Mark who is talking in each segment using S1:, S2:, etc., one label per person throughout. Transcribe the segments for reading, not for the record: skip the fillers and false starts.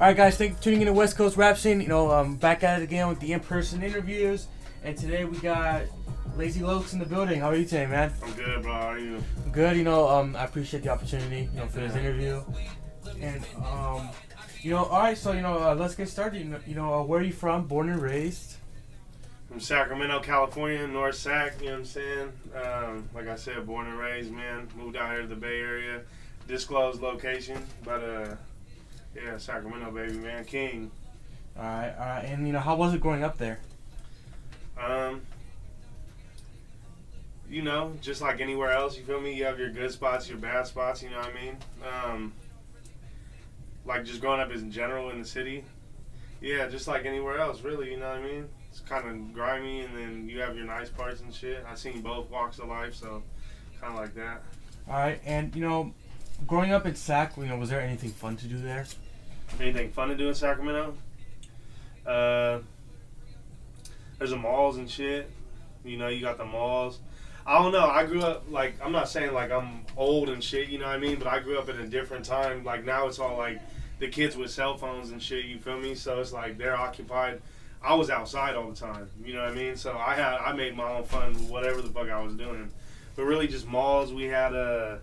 S1: Alright guys, thanks for tuning in to West Coast Rap Scene. Back at it again with the in-person interviews. And today we got Lazy Lokes in the building. How are you today, man?
S2: I'm good, bro. How are you?
S1: Good, I appreciate the opportunity, for this interview. And, alright, so, let's get started. Where are you from? Born and raised?
S2: From Sacramento, California, North Sac, you know what I'm saying? Like I said, born and raised, man. Moved out here to the Bay Area. Disclosed location, but, yeah, Sacramento, baby, man. King.
S1: Alright. And, how was it growing up there?
S2: Just like anywhere else, you feel me? You have your good spots, your bad spots, you know what I mean? Like just growing up in general in the city. Yeah, just like anywhere else, really, you know what I mean? It's kind of grimy, and then you have your nice parts and shit. I've seen both walks of life, so kind of like that.
S1: Alright, and, growing up in Sac, was there anything fun to do there?
S2: Anything fun to do in Sacramento? There's the malls and shit. You got the malls. I don't know. I grew up, I'm not saying, I'm old and shit, you know what I mean? But I grew up in a different time. Now it's all, the kids with cell phones and shit, you feel me? So it's, they're occupied. I was outside all the time, you know what I mean? So I made my own fun, whatever the fuck I was doing. But really just malls. We had,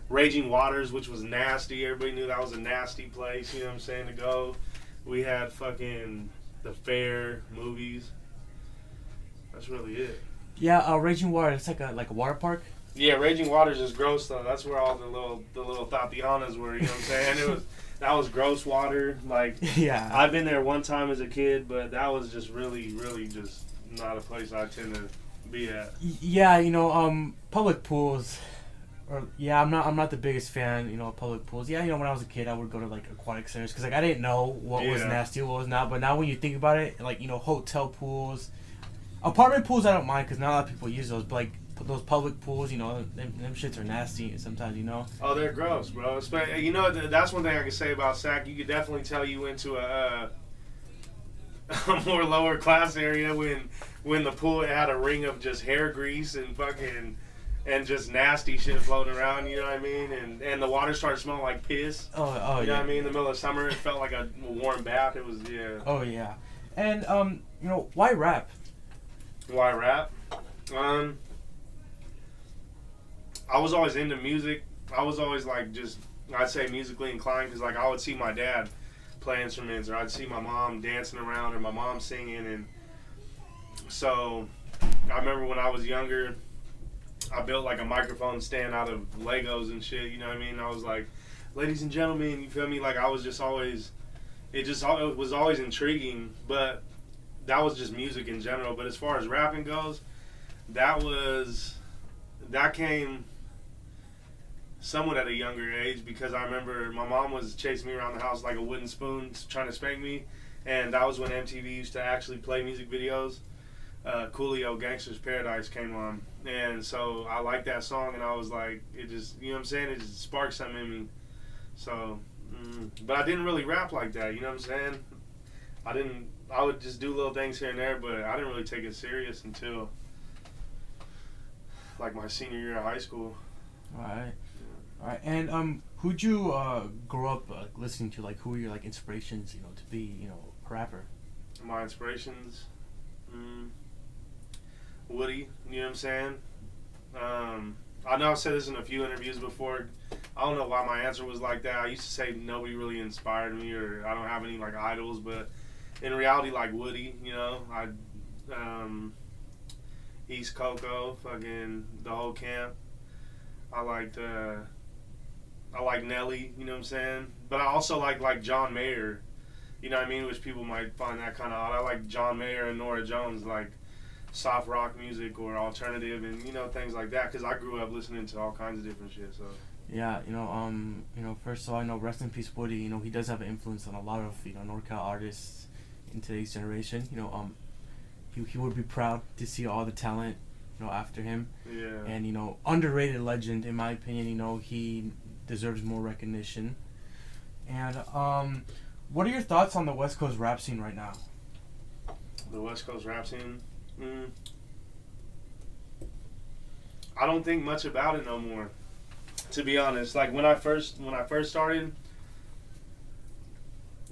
S2: Raging Waters, which was nasty. Everybody knew that was a nasty place, you know what I'm saying, to go. We had fucking the fair, movies. That's really it.
S1: Yeah, Raging Water. It's like a water park.
S2: Yeah, Raging Waters is gross though. That's where all the little Tatianas were. You know what I'm saying? That was gross water.
S1: Yeah.
S2: I've been there one time as a kid, but that was just really, really just not a place I tend to be at.
S1: Yeah, public pools. I'm not the biggest fan, of public pools. Yeah, when I was a kid, I would go to aquatic centers because I didn't know what was nasty, what was not. But now when you think about it, hotel pools. Apartment pools, I don't mind because not a lot of people use those. But those public pools, them shits are nasty sometimes,
S2: Oh, they're gross, bro. That's one thing I can say about Sac. You could definitely tell you went to a more lower class area when the pool had a ring of just hair grease and fucking and just nasty shit floating around. You know what I mean? And the water started smelling like piss.
S1: Oh, yeah.
S2: You know what I mean? In the middle of summer, it felt like a warm bath. It was
S1: Oh yeah, and why rap?
S2: Why rap? I was always into music. I was always I'd say musically inclined because I would see my dad play instruments, or I'd see my mom dancing around, or my mom singing. And so I remember when I was younger, I built a microphone stand out of Legos and shit, you know what I mean? I was like, ladies and gentlemen, you feel me? I was just always, it was always intriguing, but that was just music in general. But as far as rapping goes, that came somewhat at a younger age because I remember my mom was chasing me around the house like a wooden spoon trying to spank me, and that was when MTV used to actually play music videos. Coolio Gangsta's Paradise came on, and so I liked that song, and I was like, it just, you know what I'm saying, it just sparked something in me. So, but I didn't really rap like that, you know what I'm saying? I would just do little things here and there, but I didn't really take it serious until my senior year of high school.
S1: Alright. And who'd you grow up listening to? Who were your inspirations, to be, a rapper?
S2: My inspirations, Woody, you know what I'm saying? I know I've said this in a few interviews before. I don't know why my answer was like that. I used to say nobody really inspired me, or I don't have any idols, but in reality, Woody, East Coco, fucking the whole camp. I like Nelly, you know what I'm saying? But I also like John Mayer, you know what I mean? Which people might find that kind of odd. I like John Mayer and Norah Jones, soft rock music or alternative and, things like that, because I grew up listening to all kinds of different shit, so.
S1: Yeah, first of all, Rest in Peace Woody, he does have an influence on a lot of, NorCal artists in today's generation. He would be proud to see all the talent, after him.
S2: Yeah.
S1: And, underrated legend, in my opinion, he deserves more recognition. And, what are your thoughts on the West Coast rap scene right now?
S2: The West Coast rap scene? I don't think much about it no more, to be honest. When I first started,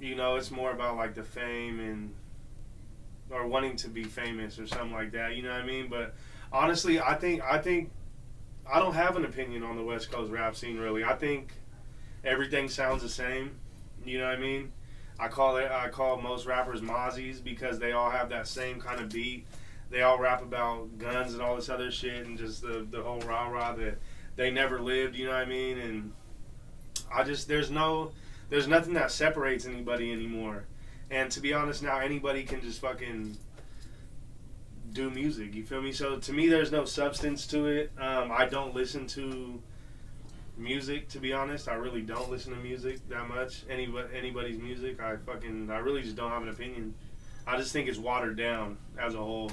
S2: You know, it's more about like the fame and or wanting to be famous or something like that. You know what I mean? But honestly, I think I don't have an opinion on the West Coast rap scene really. I think everything sounds the same. You know what I mean? I call most rappers Mozzies because they all have that same kind of beat. They all rap about guns and all this other shit and just the whole rah rah that they never lived. You know what I mean? And I just there's nothing that separates anybody anymore. And to be honest, now anybody can just fucking do music. You feel me? So to me, there's no substance to it. I don't listen to music, to be honest. I really don't listen to music that much. Anybody's music. I really just don't have an opinion. I just think it's watered down as a whole.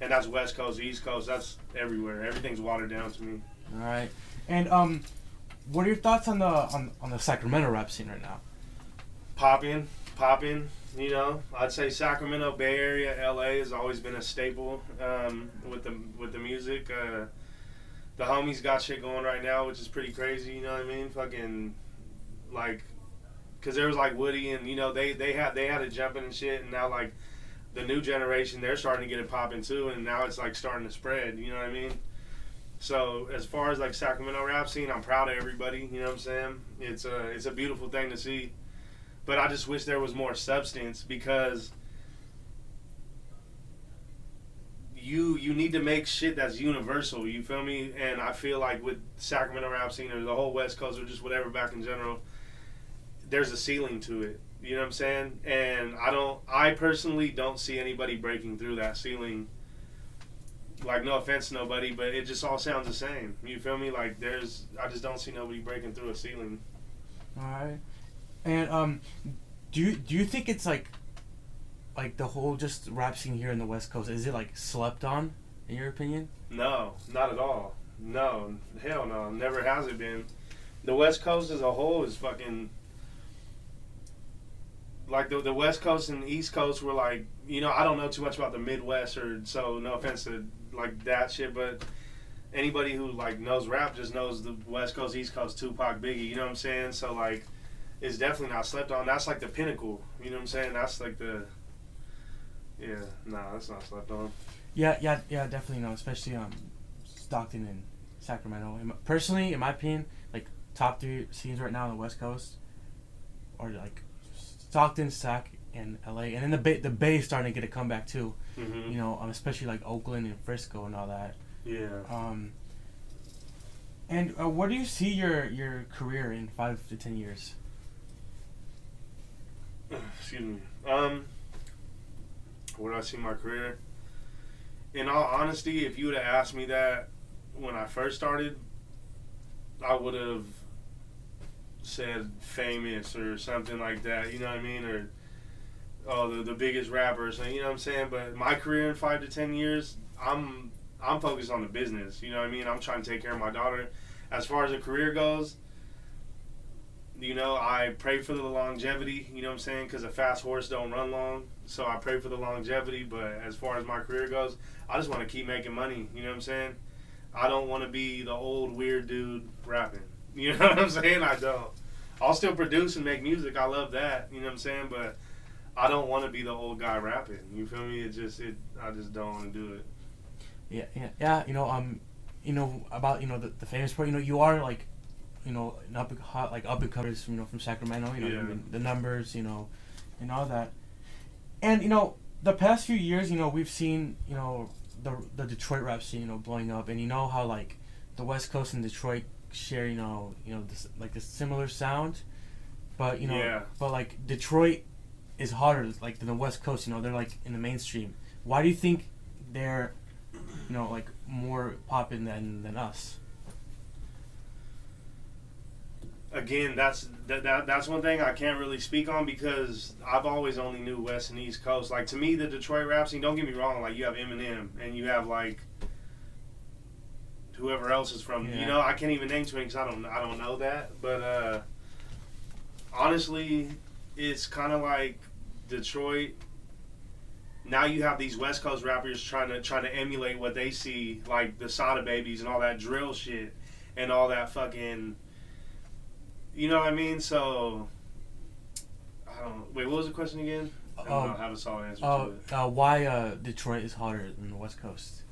S2: And that's West Coast, East Coast. That's everywhere. Everything's watered down to me.
S1: All right. And what are your thoughts on the Sacramento rap scene right now?
S2: Popping. You know, I'd say Sacramento, Bay Area, LA has always been a staple with the music. The homies got shit going right now, which is pretty crazy. You know what I mean? Fucking like, cause there was like Woody and you know they had it jumping and shit, and now like the new generation they're starting to get it popping too, and now it's like starting to spread. You know what I mean? So as far as like Sacramento rap scene, I'm proud of everybody. You know what I'm saying? It's a beautiful thing to see. But I just wish there was more substance because you need to make shit that's universal, you feel me? And I feel like with Sacramento rap scene or the whole West Coast or just whatever back in general, there's a ceiling to it. You know what I'm saying? And I personally don't see anybody breaking through that ceiling. Like, no offense to nobody, but it just all sounds the same. You feel me? Like I just don't see nobody breaking through a ceiling.
S1: Alright. And do you think it's like the whole just rap scene here in the West Coast, is it like slept on in your opinion?
S2: No, not at all. No, hell no, never has it been. The West Coast as a whole is fucking like the West Coast and the East Coast were like, you know, I don't know too much about the Midwest or so no offense to like that shit, but anybody who like knows rap just knows the West Coast, East Coast, Tupac, Biggie, you know what I'm saying? So like it's definitely not slept on. That's like the pinnacle. You know what I'm saying? That's like that's not slept on.
S1: Yeah, definitely no. Especially Stockton and Sacramento. Personally, in my opinion, like top 3 scenes right now on the West Coast, or like Stockton, Sac, and LA, and then the Bay is starting to get a comeback too.
S2: Mm-hmm.
S1: You know, especially like Oakland and Frisco and all that.
S2: Yeah.
S1: And where do you see your career in 5 to 10 years?
S2: Excuse me. Where do I see my career? In all honesty, if you would have asked me that when I first started, I would have said famous or something like that. You know what I mean? Or the biggest rapper or something. You know what I'm saying? But my career in 5 to 10 years, I'm focused on the business. You know what I mean? I'm trying to take care of my daughter. As far as a career goes, you know, I pray for the longevity, you know what I'm saying? Because a fast horse don't run long. So I pray for the longevity. But as far as my career goes, I just want to keep making money. You know what I'm saying? I don't want to be the old weird dude rapping. You know what I'm saying? I don't. I'll still produce and make music. I love that. You know what I'm saying? But I don't want to be the old guy rapping. You feel me? I just don't want to do it.
S1: Yeah. You know, about the famous part. You know, you are like, you know, an up and comers, you know, from Sacramento. You know,
S2: Yeah.
S1: the numbers, you know, and all that. And you know, the past few years, you know, we've seen, you know, the Detroit rap scene, you know, blowing up, and you know how like the West Coast and Detroit share, you know, this similar sound, but you know,
S2: Yeah.
S1: but like Detroit is harder like than the West Coast. You know, they're like in the mainstream. Why do you think they're, you know, like more poppin' than us?
S2: Again, that's one thing I can't really speak on because I've always only knew West and East Coast. Like to me, the Detroit rap scene. Don't get me wrong. Like you have Eminem and you have like whoever else is from.
S1: Yeah.
S2: You know, I can't even name too many because I don't know that. But honestly, it's kind of like Detroit. Now you have these West Coast rappers trying to emulate what they see, like the Sada Babies and all that drill shit and all that fucking. You know what I mean? So, I don't. Wait, what was the question again? I don't have a solid answer to it.
S1: Why Detroit is hotter than the West Coast?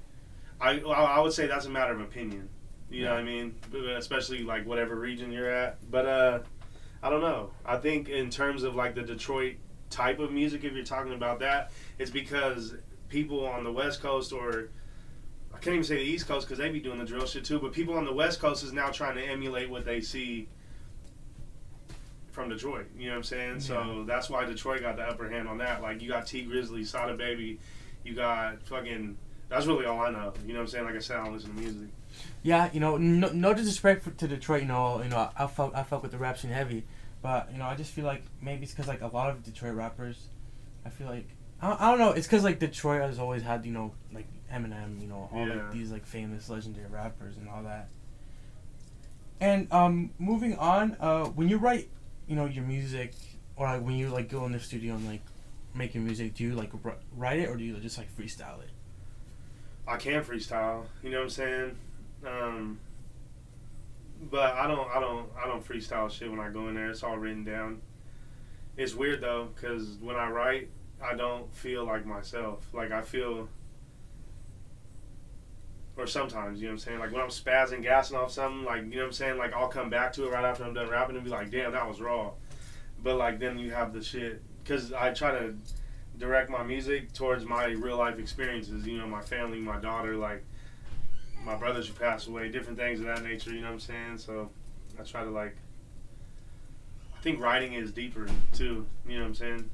S2: I would say that's a matter of opinion. You know what I mean? Especially like whatever region you're at. But I don't know. I think in terms of like the Detroit type of music, if you're talking about that, it's because people on the West Coast, or I can't even say the East Coast because they be doing the drill shit too, but people on the West Coast is now trying to emulate what they see from Detroit. You know what I'm saying? Yeah. So that's why Detroit got the upper hand on that. Like, you got T Grizzly, Sada Baby, you got fucking... That's really all I know. You know what I'm saying? Like I said, I don't listen to music.
S1: Yeah, you know, no disrespect to Detroit. You know, I fuck with the rap scene heavy, but you know, I just feel like maybe it's because like a lot of Detroit rappers, I feel like I don't know. It's because like Detroit has always had, you know, like Eminem, you know, all like these like famous legendary rappers and all that. And moving on, when you write, you know, your music, or like when you like go in the studio and like make your music, do you like write it or do you just like freestyle it?
S2: I can freestyle, you know what I'm saying? But I don't freestyle shit when I go in there. It's all written down. It's weird though, cause when I write, I don't feel like myself. Like I feel, or sometimes, you know what I'm saying? Like when I'm spazzing, gassing off something, like, you know what I'm saying? Like I'll come back to it right after I'm done rapping and be like, damn, that was raw. But like then you have the shit, cause I try to direct my music towards my real life experiences, you know, my family, my daughter, like my brothers who passed away, different things of that nature, you know what I'm saying? So I try to like, I think writing is deeper too, you know what I'm saying,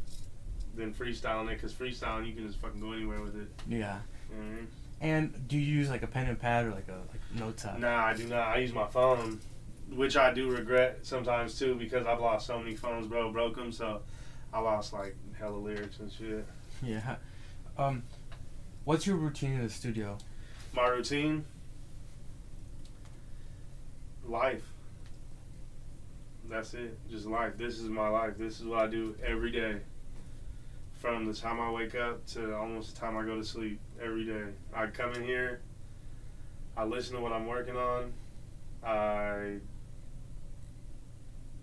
S2: than freestyling it, because freestyling you can just fucking go anywhere with it.
S1: Yeah.
S2: You know what I mean?
S1: And do you use like a pen and pad or like a notes app?
S2: Nah, I do not. I use my phone, which I do regret sometimes too, because I've lost so many phones, bro, broke them, so I lost like hella lyrics and shit.
S1: Yeah. What's your routine in the studio?
S2: My routine? Life. That's it. Just life. This is my life. This is what I do every day. From the time I wake up to almost the time I go to sleep every day. I come in here, I listen to what I'm working on, I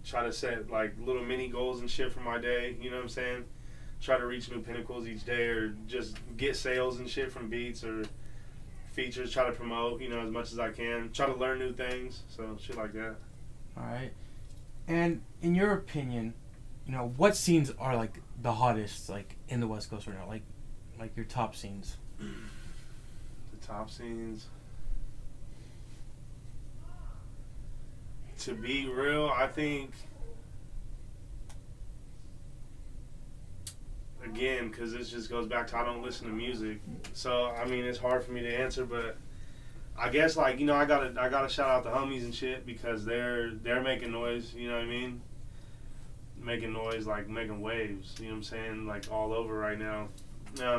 S2: try to set like little mini goals and shit for my day, you know what I'm saying? Try to reach new pinnacles each day, or just get sales and shit from beats or features, try to promote, you know, as much as I can. Try to learn new things, so shit like that.
S1: Alright. And in your opinion, you know, what scenes are like the hottest like in the West Coast right now? Like your top scenes.
S2: The top scenes. To be real, I think, again, because this just goes back to I don't listen to music, so I mean it's hard for me to answer, but I guess like, you know, I gotta shout out the homies and shit, because they're making noise, you know what I mean? Making noise, like making waves, you know what I'm saying, like all over right now.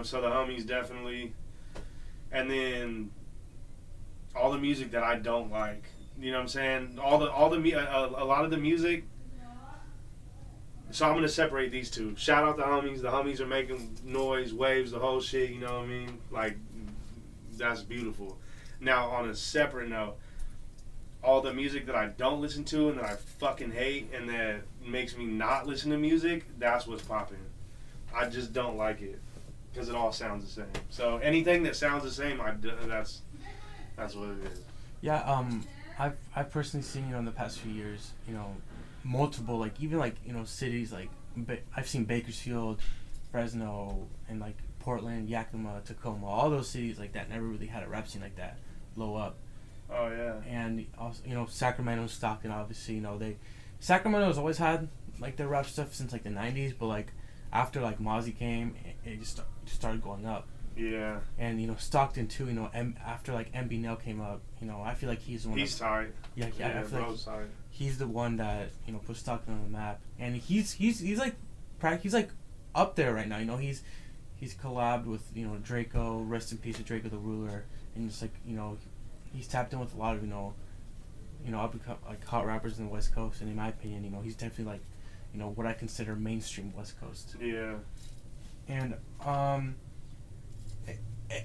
S2: So the homies definitely, and then all the music that I don't like. You know what I'm saying? A lot of the music. So I'm gonna separate these two. Shout out the homies. The homies are making noise, waves, the whole shit. You know what I mean? Like, that's beautiful. Now on a separate note, all the music that I don't listen to and that I fucking hate and that makes me not listen to music, that's what's popping. I just don't like it because it all sounds the same. So anything that sounds the same, that's what it is.
S1: Yeah. I've personally seen, you know, in the past few years, you know, multiple, like, even, like, you know, cities, like, I've seen Bakersfield, Fresno, and, like, Portland, Yakima, Tacoma, all those cities like that never really had a rap scene like that blow up.
S2: Oh, yeah.
S1: And, also, you know, Sacramento, Stockton, obviously, you know, Sacramento's always had, like, their rap stuff since, like, the 90s, but, like, after, like, Mozzie came, it just started going up.
S2: Yeah.
S1: And, you know, Stockton, too, you know, after, like, MB Nell came up, you know, I feel like he's the one.
S2: He's tight.
S1: Yeah, I feel like he's the one that, you know, put Stockton on the map. And he's like up there right now, you know, he's collabed with, you know, Draco, rest in peace to Draco the Ruler, and just, like, you know, he's tapped in with a lot of, you know, up and like hot rappers in the West Coast, and in my opinion, you know, he's definitely, like, you know, what I consider mainstream West Coast.
S2: Yeah.
S1: And,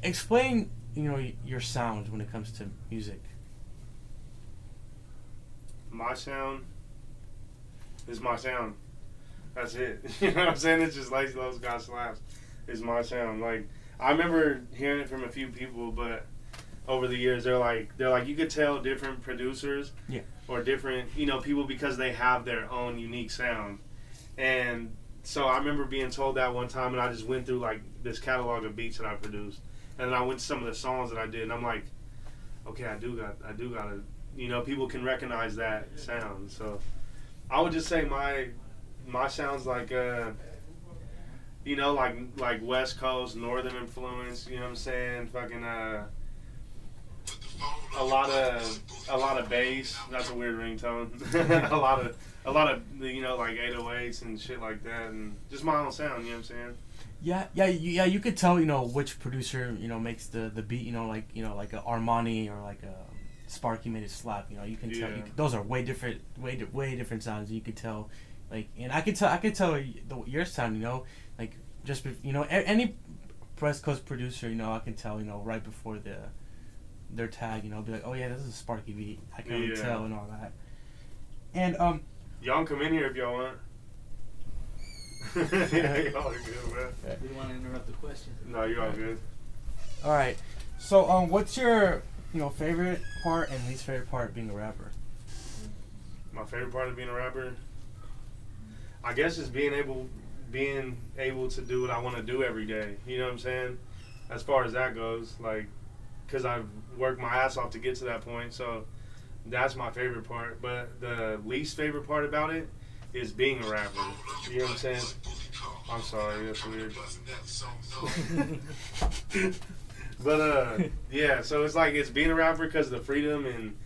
S1: explain, you know, your sound when it comes to music.
S2: My sound is my sound. That's it. You know what I'm saying? It's just Lazy Love's Got Slaps is my sound. Like, I remember hearing it from a few people, but over the years, they're like, you could tell different producers or different, people because they have their own unique sound. And so I remember being told that one time, and I just went through, like, this catalog of beats that I produced. And then I went to some of the songs that I did, and I'm like, okay, I do gotta, people can recognize that sound. So I would just say my sound's like, like West Coast, Northern influence, you know what I'm saying? Fucking, a lot of bass. That's a weird ringtone. a lot of, like 808s and shit like that, and just my own sound, you know what I'm saying?
S1: You could tell, which producer, makes the beat, like a Armani or like a Sparky made it slap, you can tell, those are way different sounds, you could tell, like, and I could tell your sound, like, just, any West Coast producer, I can tell, right before their tag, be like, oh yeah, this is a Sparky beat, I can tell and all that. And,
S2: y'all come in here if y'all want. Yeah, y'all are good, man.
S3: We want to interrupt the question.
S2: No, you're all good.
S1: All right. So, what's your, favorite part and least favorite part of being a rapper?
S2: My favorite part of being a rapper, I guess, is being able to do what I want to do every day. You know what I'm saying? As far as that goes, like, because I've worked my ass off to get to that point. So that's my favorite part. But the least favorite part about it is being a rapper. You know what I'm saying? I'm sorry, that's weird. But yeah, so it's like, it's being a rapper because of the freedom, and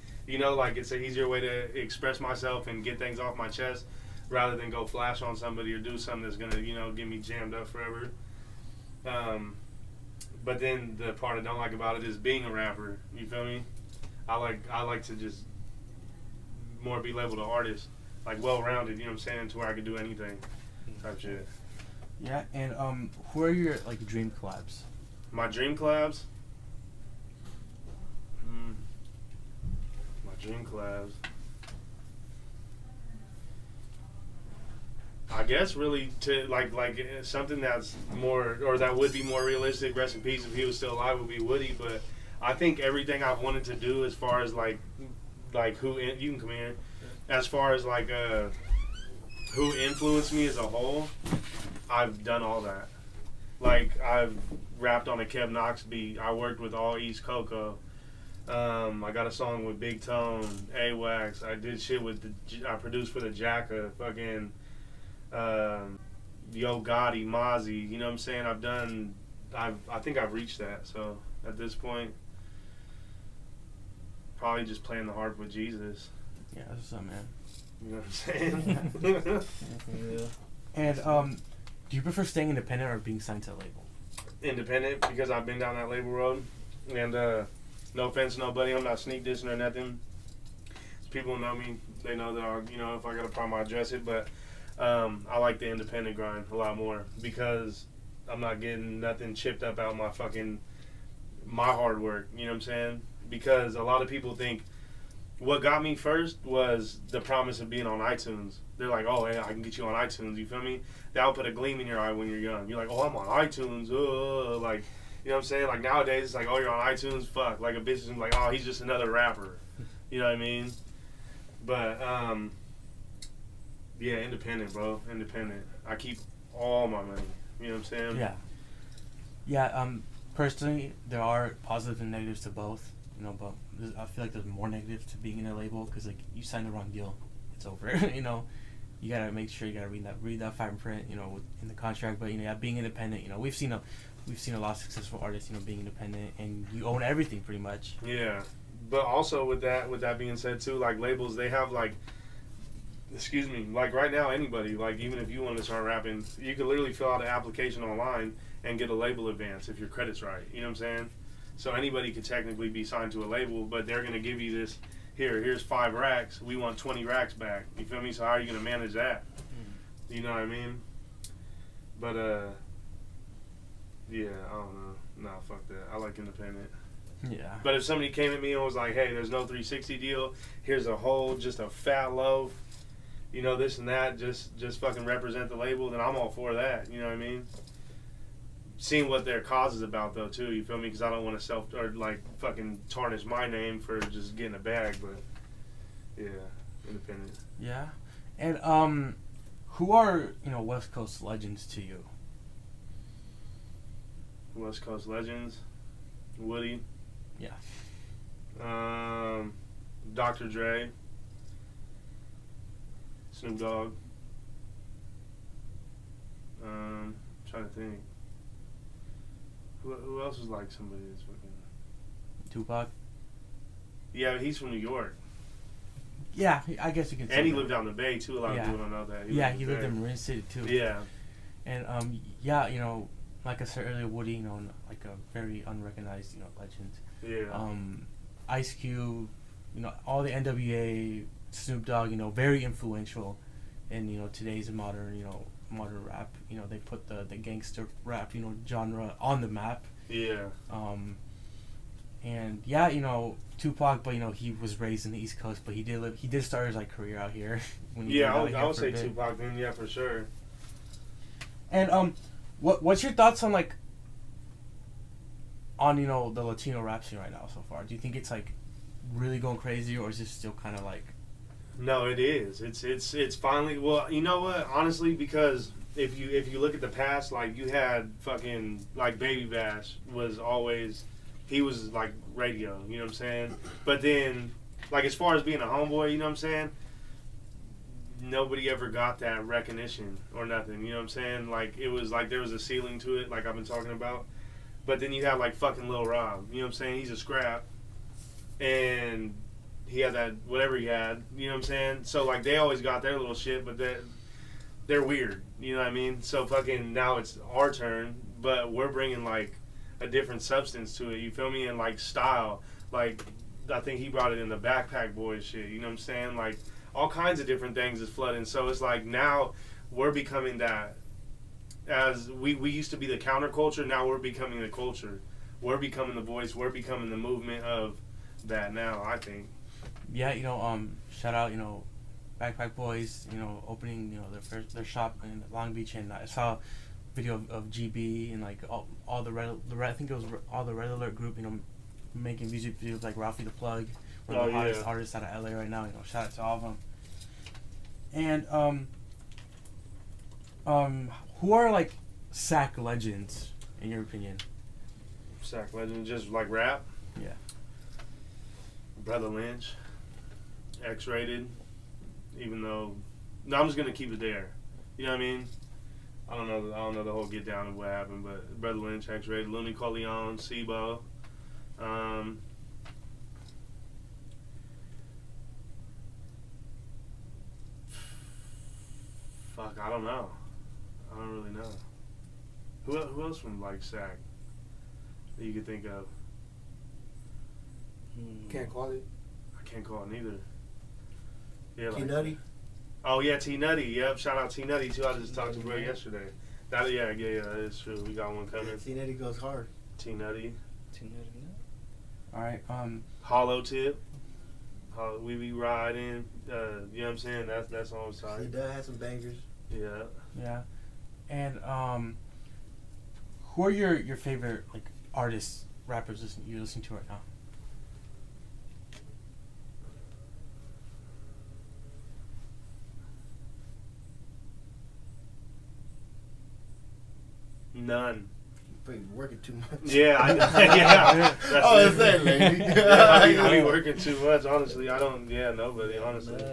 S2: like, it's an easier way to express myself and get things off my chest rather than go flash on somebody or do something that's gonna get me jammed up forever. But then the part I don't like about it is being a rapper. You feel me? I like to just more be labeled an artist, like well-rounded, you know what I'm saying, to where I could do anything type shit.
S1: Yeah, and who are your, like, dream collabs?
S2: My dream collabs? My dream collabs. I guess really to like something that's more, or that would be more realistic, rest in peace if he was still alive, would be Woody. But I think everything I've wanted to do as far as like who you can come here, as far as like who influenced me as a whole, I've done all that. Like, I've rapped on a Kev Knox beat. I worked with All East Coco. I got a song with Big Tone, A-Wax. I did shit with I produced for the Jacka, fucking Yo Gotti, Mozzie. You know what I'm saying? I think I've reached that. So at this point, probably just playing the harp with Jesus.
S1: Yeah, that's what's up, man.
S2: You know what I'm saying?
S3: Yeah.
S1: And do you prefer staying independent or being signed to a label?
S2: Independent, because I've been down that label road. And no offense to nobody, I'm not sneak dissing or nothing. People know me, they know that if I got a problem, I address it. But I like the independent grind a lot more, because I'm not getting nothing chipped up out my hard work. You know what I'm saying? Because a lot of people think what got me first was the promise of being on iTunes. They're like, oh, hey, I can get you on iTunes. You feel me? That'll put a gleam in your eye when you're young. You're like, oh, I'm on iTunes. Like, you know what I'm saying? Like, nowadays, it's like, oh, you're on iTunes? Fuck. Like, a bitch is like, oh, he's just another rapper. You know what I mean? But, yeah, independent, bro. Independent. I keep all my money. You know what I'm saying?
S1: Yeah. Yeah, personally, there are positives and negatives to both. But I feel like there's more negatives to being in a label, because, like, you sign the wrong deal, it's over. You gotta make sure you gotta read that fine print, in the contract. But being independent, we've seen a lot of successful artists, being independent, and you own everything pretty much.
S2: Yeah, but also with that being said too, like, labels, they have like right now, anybody, like, even if you want to start rapping, you can literally fill out an application online and get a label advance if your credit's right. You know what I'm saying? So anybody could technically be signed to a label, but they're going to give you this, here's 5 racks, we want 20 racks back. You feel me? So how are you going to manage that? You know what I mean? But, yeah, I don't know. Nah, fuck that. I like independent.
S1: Yeah.
S2: But if somebody came at me and was like, hey, there's no 360 deal, here's just a fat loaf, you know, this and that, just fucking represent the label, then I'm all for that. You know what I mean? Seeing what their cause is about, though, too. You feel me? Because I don't want to fucking tarnish my name for just getting a bag, but yeah, independent.
S1: Yeah, and who are West Coast legends to you?
S2: West Coast legends, Woody.
S1: Yeah.
S2: Dr. Dre. Snoop Dogg. Trying to think. Who else is like somebody that's fucking...
S1: Tupac?
S2: Yeah, he's from New York.
S1: Yeah, I guess you can say
S2: And he
S1: that.
S2: lived out in the Bay, too. A lot of people don't know that.
S1: He lived in Marin City, too.
S2: Yeah.
S1: And, like I said earlier, Woody, like a very unrecognized, legend.
S2: Yeah.
S1: Ice Cube, all the NWA, Snoop Dogg, very influential in, today's modern rap. They put the gangster rap, genre on the map.
S2: Yeah.
S1: And yeah, Tupac, but he was raised in the East Coast, but he did start his like career out here.
S2: I would say Tupac then, yeah, for sure.
S1: And what's your thoughts on the Latino rap scene right now so far? Do you think it's like really going crazy, or is it still kind of like...
S2: No, it is. It's finally... Well, you know what? Honestly, because if you look at the past, like, you had fucking... Like, Baby Bash was always... He was, like, radio, you know what I'm saying? But then, like, as far as being a homeboy, you know what I'm saying? Nobody ever got that recognition or nothing, you know what I'm saying? Like, it was like there was a ceiling to it, like I've been talking about. But then you have, like, fucking Lil Rob, you know what I'm saying? He's a scrap. And... he had that whatever he had, you know what I'm saying? So like they always got their little shit, but they're weird, you know what I mean? So fucking now it's our turn, but we're bringing like a different substance to it, you feel me? And like style, like I think he brought it in the Backpack Boys shit, you know what I'm saying? Like all kinds of different things is flooding. So it's like now we're becoming that. As we used to be the counterculture, now we're becoming the culture. We're becoming the voice. We're becoming the movement of that now, I think.
S1: Yeah, shout out, Backpack Boys, opening, their shop in Long Beach, and I saw a video of GB and like all the I think it was all the Red Alert group, making music videos like Ralphie the Plug, one of the hottest artists out of LA right now. Shout out to all of them. And who are like SAC legends in your opinion?
S2: SAC legends, just like rap.
S1: Yeah.
S2: Brother Lynch. X-Rated, even though... No, I'm just going to keep it there. You know what I mean? I don't know the whole get down of what happened, but Brother Lynch, X-Rated, Looney Corleone, SIBO. Fuck, I don't know. I don't really know. Who else from, like, SAC that you could think of?
S3: Can't call it.
S2: I can't call it neither. Yeah,
S3: T-Nutty?
S2: Oh, yeah, T-Nutty. Yep, shout out T-Nutty, too. I just talked to bro yesterday. Yeah, that is true. We got one coming.
S3: T-Nutty goes hard.
S2: T-Nutty.
S1: All right.
S2: Hollow Tip. We be riding. You know what I'm saying? That's on side.
S3: He does have some bangers.
S2: Yeah.
S1: Yeah. And who are your favorite like artists, rappers you're listening to right now?
S2: None.
S3: But you're working too much.
S2: Yeah, yeah.
S3: That's it, lady.
S2: I be working too much, honestly. I don't, nobody, honestly.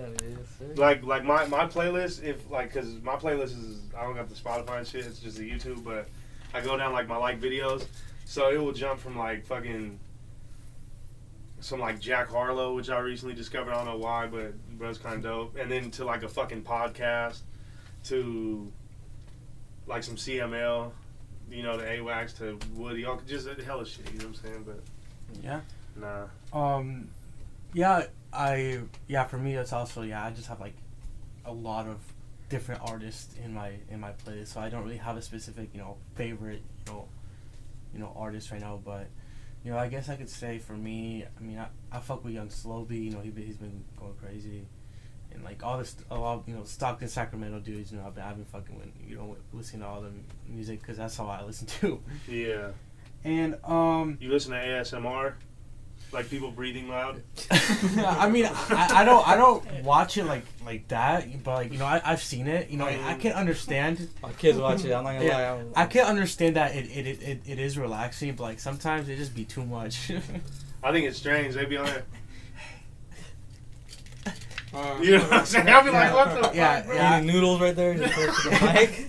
S2: Like my playlist, cause my playlist is, I don't got the Spotify and shit, it's just the YouTube, but I go down like my videos, so it will jump from like fucking some like Jack Harlow, which I recently discovered, I don't know why, but bro's kind of dope, and then to like a fucking podcast, to like some CML, the AWACS, to Woody, all just hella shit, you know what I'm saying? But
S1: yeah,
S2: nah.
S1: For me it's also I just have like a lot of different artists in my playlist, so I don't really have a specific favorite artist right now, but I guess I could say for me, I fuck with Young Slowby, he's been going crazy. and like all this, a lot, Stockton, Sacramento dudes. I've been fucking with, listening to all the music because that's all I listen to.
S2: Yeah.
S1: And
S2: You listen to ASMR, like people breathing loud.
S1: I mean, I don't watch it like that, but like I've seen it. I can understand.
S4: My kids watch it. I'm not gonna lie.
S1: I can understand that it is relaxing, but like sometimes it just be too much.
S2: I think it's strange. They be on there. You know what I'm saying? I'll be like, what the fuck, bro?
S4: Eating noodles right there. Just close to the mic.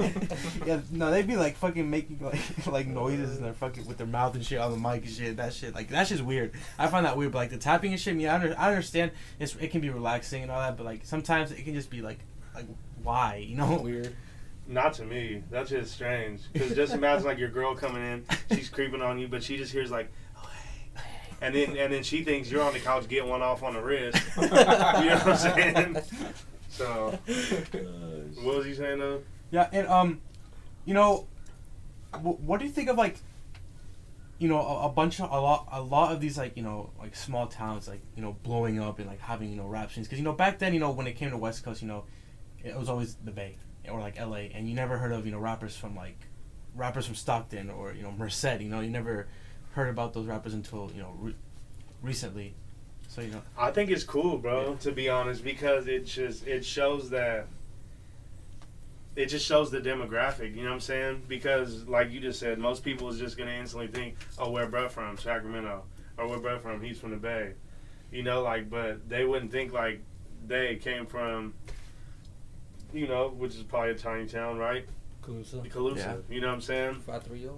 S1: Yeah, no, they'd be like fucking making like noises and they're fucking with their mouth and shit on the mic and shit. That shit's weird. I find that weird, but like the tapping and shit, I understand it can be relaxing and all that, but like sometimes it can just be like why,
S4: Weird.
S2: Not to me. That's just strange. Because just imagine like your girl coming in, she's creeping on you, but she just hears like, oh hey, and then she thinks you're on the couch getting one off on the wrist. You know what I'm saying? So, what was he saying though?
S1: Yeah, and what do you think of like, a lot of these like small towns like blowing up and like having rap scenes? Because back then when it came to West Coast it was always the Bay or like LA, and you never heard of rappers from Stockton or Merced. You never heard about those rappers until recently. So
S2: I think it's cool, bro. To be honest, because it shows that. It just shows the demographic, you know what I'm saying? Because, like you just said, most people is just going to instantly think, oh, where bro from? Sacramento. Or where bro from? He's from the Bay. But they wouldn't think, like, they came from, which is probably a tiny town, right? Calusa.
S4: Yeah.
S2: You know what I'm saying?
S4: 530.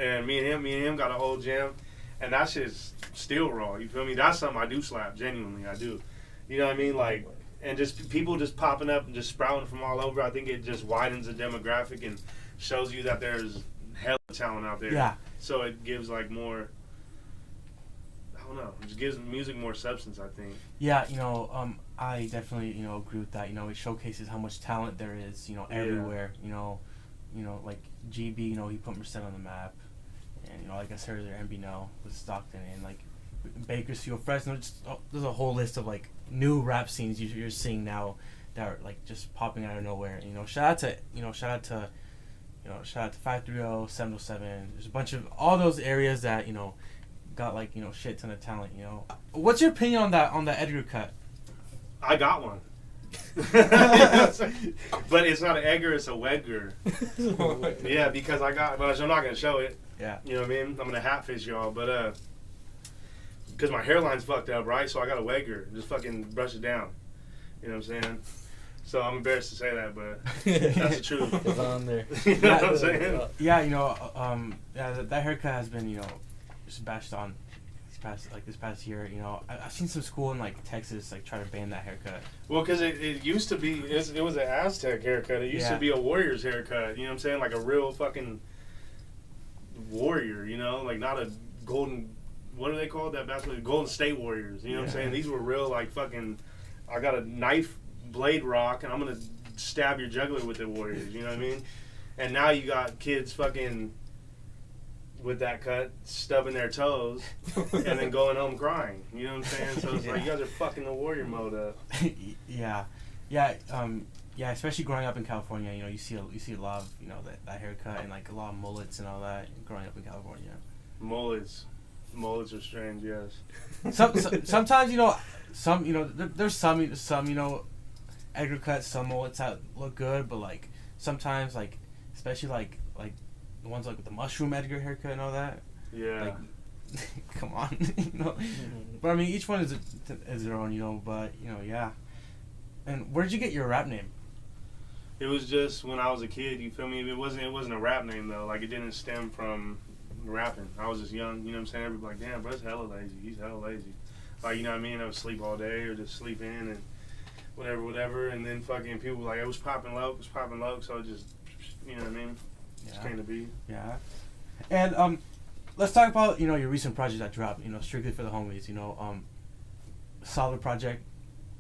S2: And me and him got a whole jam. And that shit's still raw, you feel me? That's something I do slap, genuinely, I do. You know what I mean? Like... And just people just popping up and just sprouting from all over. I think it just widens the demographic and shows you that there's hella talent out there.
S1: Yeah.
S2: So it gives like more. I don't know. It just gives music more substance, I think.
S1: Yeah, I definitely agree with that. It showcases how much talent there is. Everywhere. Like GB. He put Merced on the map, and like I said earlier, MB with Stockton and like Bakersfield, Fresno. There's a whole list of like new rap scenes you're seeing now that are like just popping out of nowhere. Shout out to 530, 707. There's a bunch of all those areas that got like shit ton of talent. What's your opinion on that Edgar cut?
S2: I got one. But it's not an Edgar, it's a Wedgar. Yeah, because but I'm not gonna show it.
S1: Yeah.
S2: You know what I mean? I'm gonna hatfish y'all, but because my hairline's fucked up, right? So I got a Wedgar. Just fucking brush it down. You know what I'm saying? So I'm embarrassed to say that, but that's the truth.
S4: It's on there.
S2: You know what I'm saying?
S1: Yeah, that haircut has been, just bashed on this past year. I've seen some school in like Texas like try to ban that haircut.
S2: Well, because it used to be, it was an Aztec haircut. It used to be a Warriors haircut. You know what I'm saying? Like a real fucking warrior, like not a golden... What do they call that basketball? Golden State Warriors. You know what I'm saying? These were real, like, fucking... I got a knife blade rock, and I'm going to stab your jugular with the Warriors. You know what I mean? And now you got kids fucking... with that cut, stubbing their toes, and then going home crying. You know what I'm saying? So it's like, you guys are fucking the warrior mode up.
S1: Yeah, especially growing up in California, you see a lot of, that haircut and, like, a lot of mullets and all that growing up in California.
S2: Mullets are strange, yes.
S1: Sometimes there's some Edgar cuts, some mullets that look good, but like sometimes like especially like the ones like with the mushroom Edgar haircut and all that.
S2: Yeah.
S1: Like, come on, But I mean, each one is their own, But yeah. And where did you get your rap name?
S2: It was just when I was a kid. You feel me? It wasn't a rap name though. Like it didn't stem from rapping. I was just young, you know what I'm saying? Everybody like, damn, bro's hella lazy. He's hella lazy. Like, you know what I mean? I would sleep all day or just sleep in and whatever. And then fucking people were like, it was popping low. So it just, you know what I mean? Just came to be.
S1: Yeah. And let's talk about, your recent project that dropped, Strictly for the Homies. Solid project.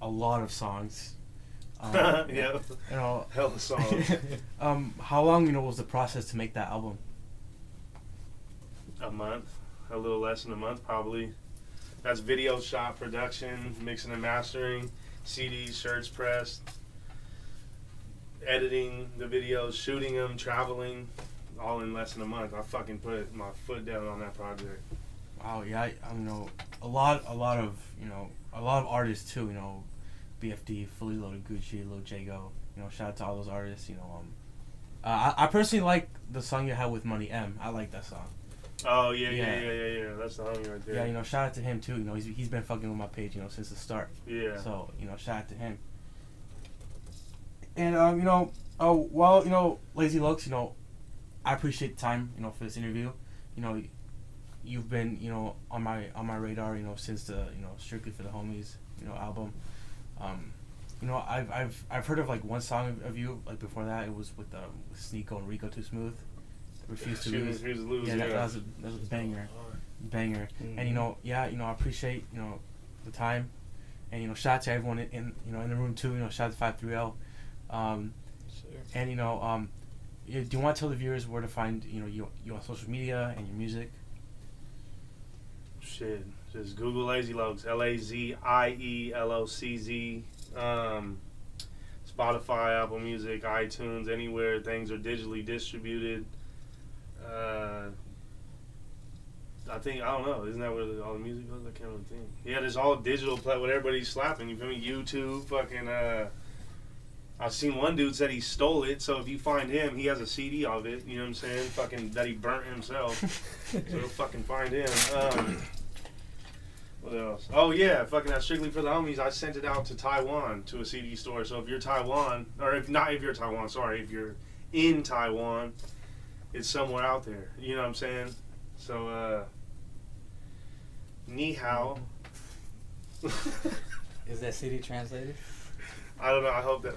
S1: A lot of songs.
S2: Yeah. Hella songs.
S1: How long, was the process to make that album?
S2: A month, a little less than a month probably. That's video shot, production, mixing and mastering. CDs, shirts pressed, editing the videos, shooting them, traveling, all in less than a month. I fucking put my foot down on that project.
S1: Wow, yeah, I know a lot of artists too. BFD, Fully Loaded, Gucci, Lil Jago. Shout out to all those artists. I personally like the song you had with Money M. I like that song.
S2: Oh yeah. That's the homie right there.
S1: Yeah, shout out to him too. He's been fucking with my page, since the start.
S2: Yeah.
S1: So shout out to him. And Lazy Lokes, I appreciate the time, for this interview. You've been, on my radar, since the, Strictly for the Homies, album. I've heard of like one song of you, like before that. It was with Sneeko and Rico Too Smooth. Refuse to Lose. Yeah, that was a banger.
S4: Mm-hmm.
S1: And I appreciate, the time. And shout out to everyone in the room too. Shout out to 530.
S4: Sure.
S1: And do you want to tell the viewers where to find you on social media and your music?
S2: Shit, just Google Lazy Lokes, LAZIELOCZ. Spotify, Apple Music, iTunes, anywhere things are digitally distributed. I don't know. Isn't that where all the music goes? I can't really think. Yeah, there's all digital play what everybody's slapping. You feel me? YouTube, fucking. I've seen one dude said he stole it. So if you find him, he has a CD of it. You know what I'm saying? Fucking that he burnt himself. So you'll fucking find him. What else? Oh yeah, fucking that Strictly for the Homies. I sent it out to Taiwan to a CD store. So if you're Taiwan, or if you're in Taiwan, it's somewhere out there. You know what I'm saying? So ni hao.
S4: Is that CD translated?
S2: I don't know. I hope that.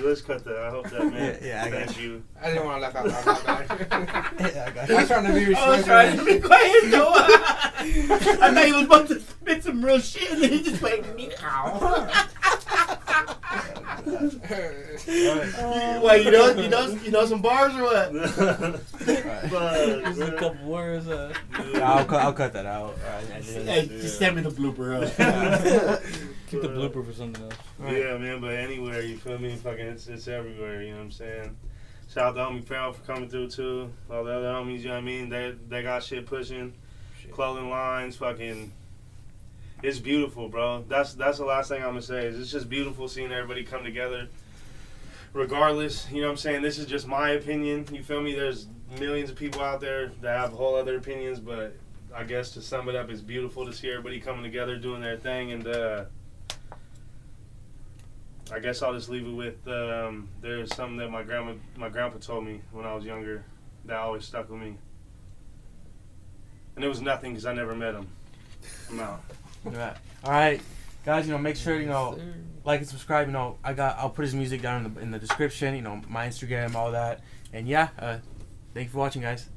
S2: Let's cut that. I hope that man.
S1: Yeah, I got
S2: Thank you.
S3: I didn't want to laugh out loud.
S1: Yeah, I got
S3: I was trying to be
S5: I was trying to
S3: respectful.
S5: be quiet, Joe. I thought he was about to spit some real shit, and then he just went, meow. Wait, you know some bars or what?
S4: Just a couple words.
S1: I'll cut that out.
S5: Hey, just send me the blooper up.
S4: Keep the blooper for something else.
S2: Yeah, man. But anywhere, you feel me? Fucking, it's everywhere. You know what I'm saying? Shout out to homie Farrell for coming through too. All the other homies, you know what I mean? They got shit pushing, clothing lines, fucking. It's beautiful, bro. That's the last thing I'm gonna say. Is it's just beautiful seeing everybody come together. Regardless, you know what I'm saying? This is just my opinion. You feel me? There's millions of people out there that have whole other opinions, but I guess to sum it up, it's beautiful to see everybody coming together, doing their thing, and I guess I'll just leave it with there's something that my grandpa told me when I was younger that always stuck with me, and it was nothing because I never met him. I'm out.
S1: All right, guys. Make sure like and subscribe. I'll put his music down in the description. My Instagram, all that. And yeah, thank you for watching, guys.